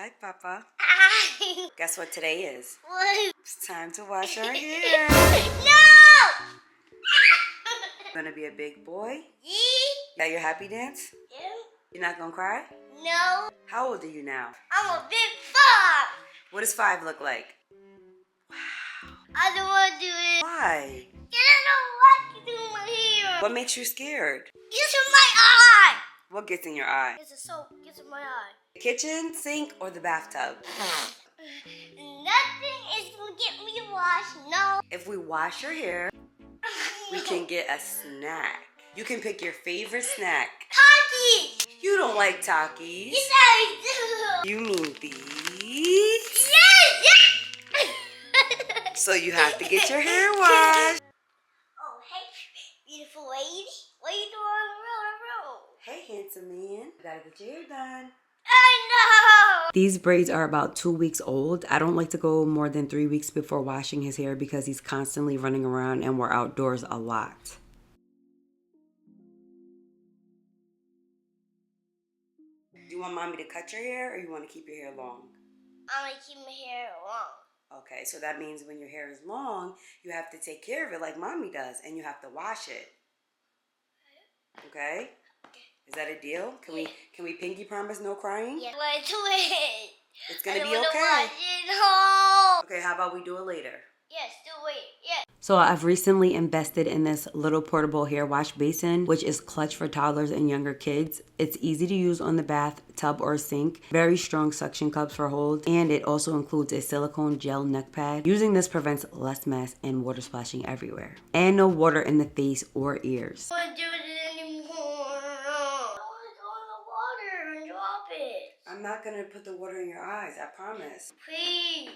Hi, Papa. Hi. Guess what today is? What? It's time to wash our hair. No! Gonna be a big boy? Yeah. Got your happy dance? Yeah. You're not gonna cry? No. How old are you now? I'm a big fuck. What does 5 look like? I don't want to do it. Why? I don't know what to do with my hair. What makes you scared? It's in my eye. What gets in your eye? It's a soap. Gets in my eye. The kitchen sink or the bathtub? Nothing is gonna get me washed. No. If we wash your hair, we can get a snack. You can pick your favorite snack. Taki. You don't like Takis. Yes, I do. You mean these? Yes, yes. So you have to get your hair washed. Oh, hey, beautiful lady. What are you doing on the road? Hey, handsome man. Gotta get your hair done. I know. These braids are about 2 weeks old. I don't like to go more than 3 weeks before washing his hair because he's constantly running around and we're outdoors a lot. Do you want mommy to cut your hair or you want to keep your hair long? I'm gonna keep my hair long. Okay, so that means when your hair is long, you have to take care of it like mommy does and you have to wash it. Okay? Is that a deal? Can we pinky promise no crying? Yeah. Let's do it. It's gonna I be don't wanna okay. watch it. No. Okay, how about we do it later? Yes, do it. Yes. So I've recently invested in this little portable hair wash basin, which is clutch for toddlers and younger kids. It's easy to use on the bathtub or sink, very strong suction cups for hold, and it also includes a silicone gel neck pad. Using this prevents less mess and water splashing everywhere. And no water in the face or ears. I don't want to do it anymore. I want to go in the water and drop it. I'm not gonna put the water in your eyes, I promise. Please,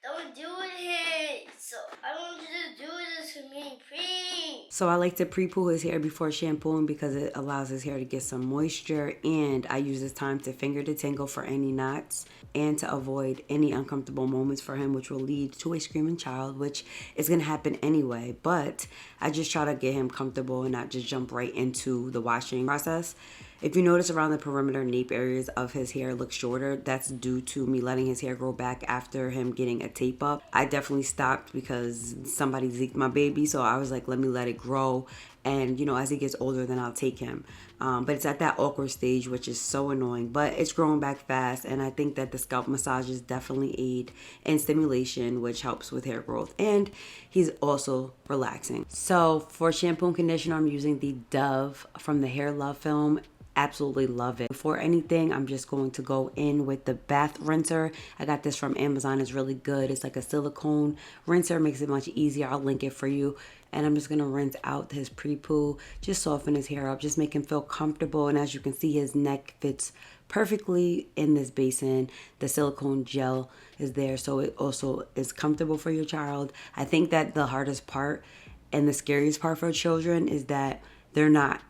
don't do it. So I don't want you to do this to me, please. So I like to pre-poo his hair before shampooing because it allows his hair to get some moisture, and I use this time to finger detangle for any knots and to avoid any uncomfortable moments for him, which will lead to a screaming child, which is going to happen anyway. But I just try to get him comfortable and not just jump right into the washing process. If you notice around the perimeter nape areas of his hair look shorter, that's due to me letting his hair grow back after him getting a tape up. I definitely stopped because somebody zeked my baby, so I was like, let me let it grow. And, you know, as he gets older, then I'll take him. But it's at that awkward stage, which is so annoying. But it's growing back fast, and I think that the scalp massages definitely aid in stimulation, which helps with hair growth. And he's also relaxing. So for shampoo and conditioner, I'm using the Dove from the Hair Love film. Absolutely love it. Before anything, I'm just going to go in with the bath rinser. I got this from Amazon. It's really good. It's like a silicone rinser. Makes it much easier. I'll link it for you. And I'm just going to rinse out his pre-poo. Just soften his hair up. Just make him feel comfortable. And as you can see, his neck fits perfectly in this basin. The silicone gel is there, so it also is comfortable for your child. I think that the hardest part and the scariest part for children is that they're not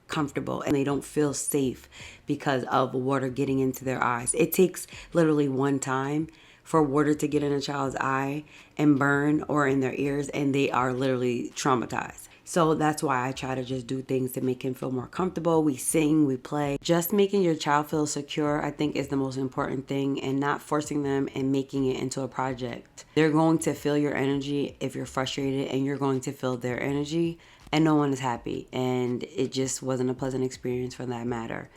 comfortable and they don't feel safe because of water getting into their eyes. It takes literally one time for water to get in a child's eye and burn or in their ears, and they are literally traumatized. So that's why I try to just do things to make him feel more comfortable. We sing, we play. Just making your child feel secure, I think, is the most important thing, and not forcing them and making it into a project. They're going to feel your energy if you're frustrated, and you're going to feel their energy, and no one is happy. And it just wasn't a pleasant experience for that matter.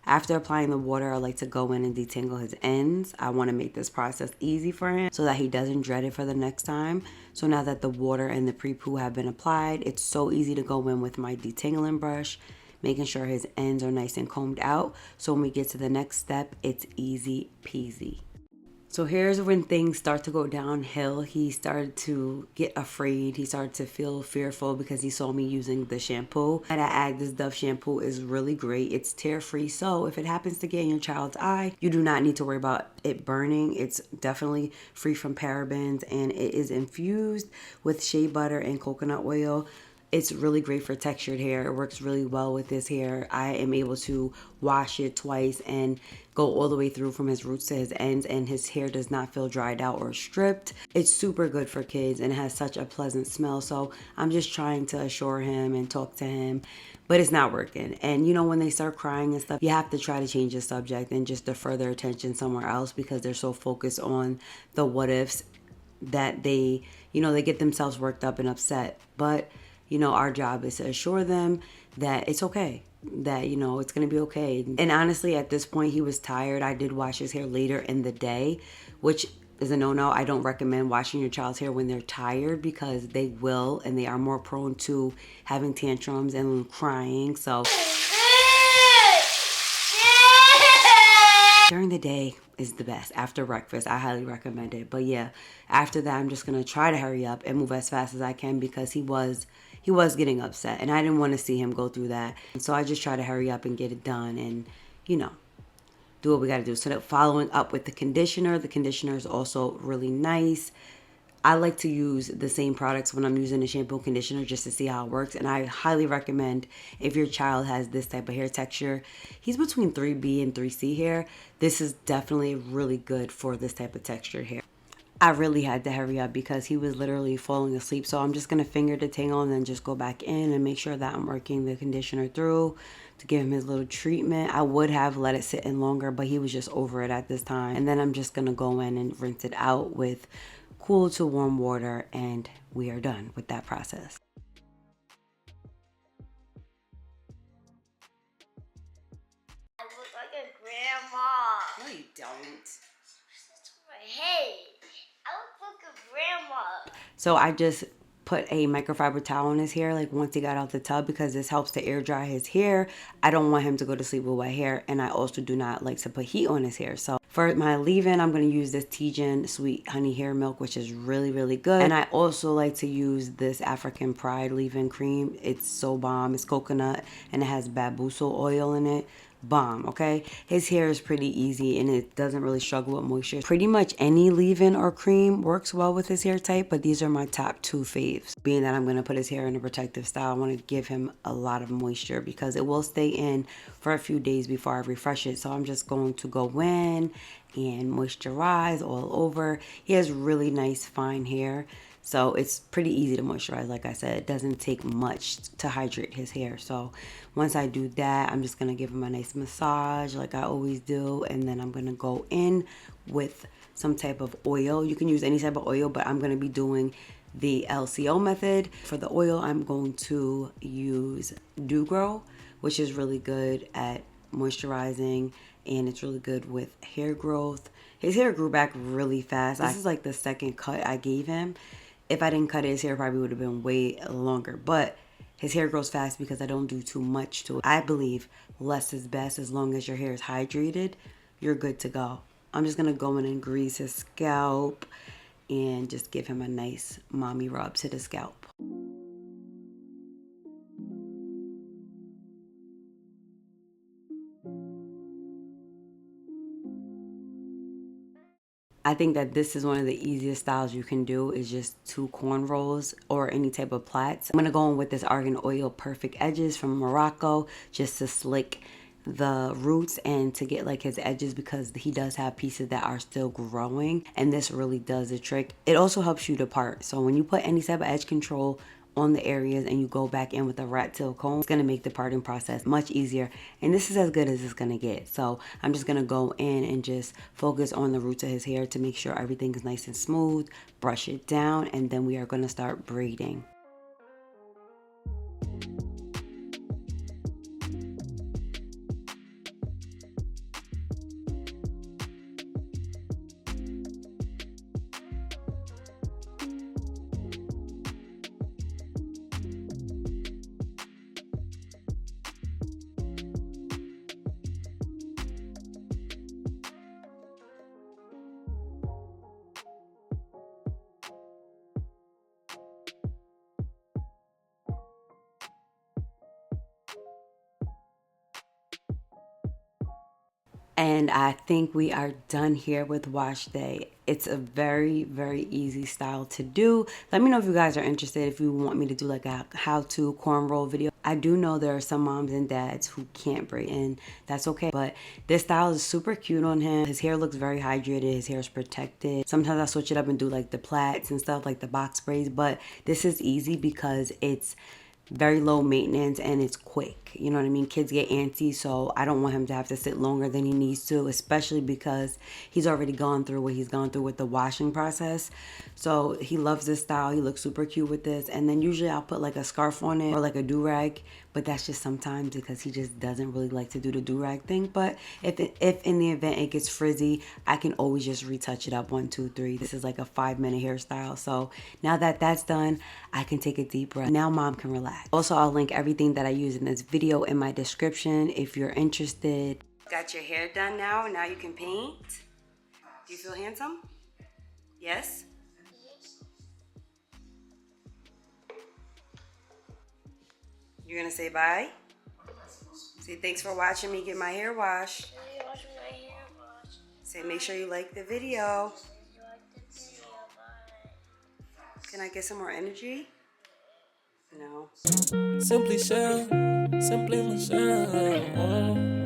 After applying the water, I like to go in and detangle his ends. I want to make this process easy for him so that he doesn't dread it for the next time. So now that the water and the pre-poo have been applied, it's so easy to go in with my detangling brush, making sure his ends are nice and combed out. So when we get to the next step, it's easy peasy. So here's when things start to go downhill. He started to get afraid. He started to feel fearful because he saw me using the shampoo. And I add this Dove shampoo is really great. It's tear-free. So if it happens to get in your child's eye, you do not need to worry about it burning. It's definitely free from parabens, and it is infused with shea butter and coconut oil. It's really great for textured hair. It works really well with his hair. I am able to wash it twice and go all the way through from his roots to his ends, and his hair does not feel dried out or stripped. It's super good for kids and it has such a pleasant smell. So I'm just trying to assure him and talk to him but it's not working. And you know, when they start crying and stuff, you have to try to change the subject and just defer their attention somewhere else because they're so focused on the what ifs that they, you know, they get themselves worked up and upset. But, you know, our job is to assure them that it's okay, that, you know, it's going to be okay. And honestly, at this point, he was tired. I did wash his hair later in the day, which is a no-no. I don't recommend washing your child's hair when they're tired because they will, and they are more prone to having tantrums and crying. So during the day is the best. After breakfast, I highly recommend it. But yeah, after that, I'm just gonna try to hurry up and move as fast as I can because he was getting upset, and I didn't want to see him go through that. And so I just try to hurry up and get it done, and you know, do what we got to do. So that following up with the conditioner is also really nice. I like to use the same products when I'm using the shampoo and conditioner just to see how it works. And I highly recommend if your child has this type of hair texture, he's between 3B and 3C hair, this is definitely really good for this type of textured hair. I really had to hurry up because he was literally falling asleep. So I'm just going to finger detangle and then just go back in and make sure that I'm working the conditioner through to give him his little treatment. I would have let it sit in longer, but he was just over it at this time. And then I'm just going to go in and rinse it out with cool to warm water, and we are done with that process. I look like a grandma. No, you don't. That's my head. I look like a grandma. So I just put a microfiber towel on his hair like once he got out the tub because this helps to air dry his hair. I don't want him to go to sleep with wet hair, and I also do not like to put heat on his hair. So for my leave-in, I'm going to use this Tgin Sweet Honey Hair Milk, which is really, really good. And I also like to use this African Pride leave-in cream. It's so bomb. It's coconut, and it has baboosal oil in it. Bomb, okay? His hair is pretty easy and it doesn't really struggle with moisture. Pretty much any leave-in or cream works well with his hair type, but these are my top two faves. Being that I'm going to put his hair in a protective style, I want to give him a lot of moisture because it will stay in for a few days before I refresh it. So I'm just going to go in and moisturize all over. He has really nice fine hair. So it's pretty easy to moisturize. Like I said, it doesn't take much to hydrate his hair. So once I do that, I'm just going to give him a nice massage like I always do. And then I'm going to go in with some type of oil. You can use any type of oil, but I'm going to be doing the LCO method. For the oil, I'm going to use Gro, which is really good at moisturizing, and it's really good with hair growth. His hair grew back really fast. This is like the second cut I gave him. If I didn't cut it, his hair probably would have been way longer. But his hair grows fast because I don't do too much to it. I believe less is best. As long as your hair is hydrated, you're good to go. I'm just going to go in and grease his scalp and just give him a nice mommy rub to the scalp. I think that this is one of the easiest styles you can do is just 2 cornrows or any type of plaits. I'm going to go in with this Argan Oil Perfect Edges from Morocco just to slick the roots and to get like his edges because he does have pieces that are still growing, and this really does the trick. It also helps you to part. So when you put any type of edge control on the areas and you go back in with a rat tail comb, it's going to make the parting process much easier, and this is as good as it's going to get. So I'm just going to go in and just focus on the roots of his hair to make sure everything is nice and smooth, brush it down, and then we are going to start braiding. And I think we are done here with wash day. It's a very, very easy style to do. Let me know if you guys are interested, if you want me to do like a how-to cornrow video. I do know there are some moms and dads who can't braid, and that's okay. But this style is super cute on him. His hair looks very hydrated. His hair is protected. Sometimes I switch it up and do like the plaits and stuff, like the box braids. But this is easy because it's very low maintenance, and it's quick. You know what I mean? Kids get antsy, so I don't want him to have to sit longer than he needs to, especially because he's already gone through what he's gone through with the washing process. So he loves this style. He looks super cute with this. And then usually I'll put like a scarf on it or like a do-rag, but that's just sometimes because he just doesn't really like to do the do-rag thing. But if in the event it gets frizzy, I can always just retouch it up 1, 2, 3. This is like a 5-minute hairstyle. So now that that's done, I can take a deep breath. Now mom can relax. Also, I'll link everything that I use in this video in my description if you're interested. Got your hair done now. Now you can paint. Do you feel handsome? Yes? You're gonna say bye? Say thanks for watching me get my hair washed. Say make sure you like the video. Can I get some more energy? No. Simply Michelle.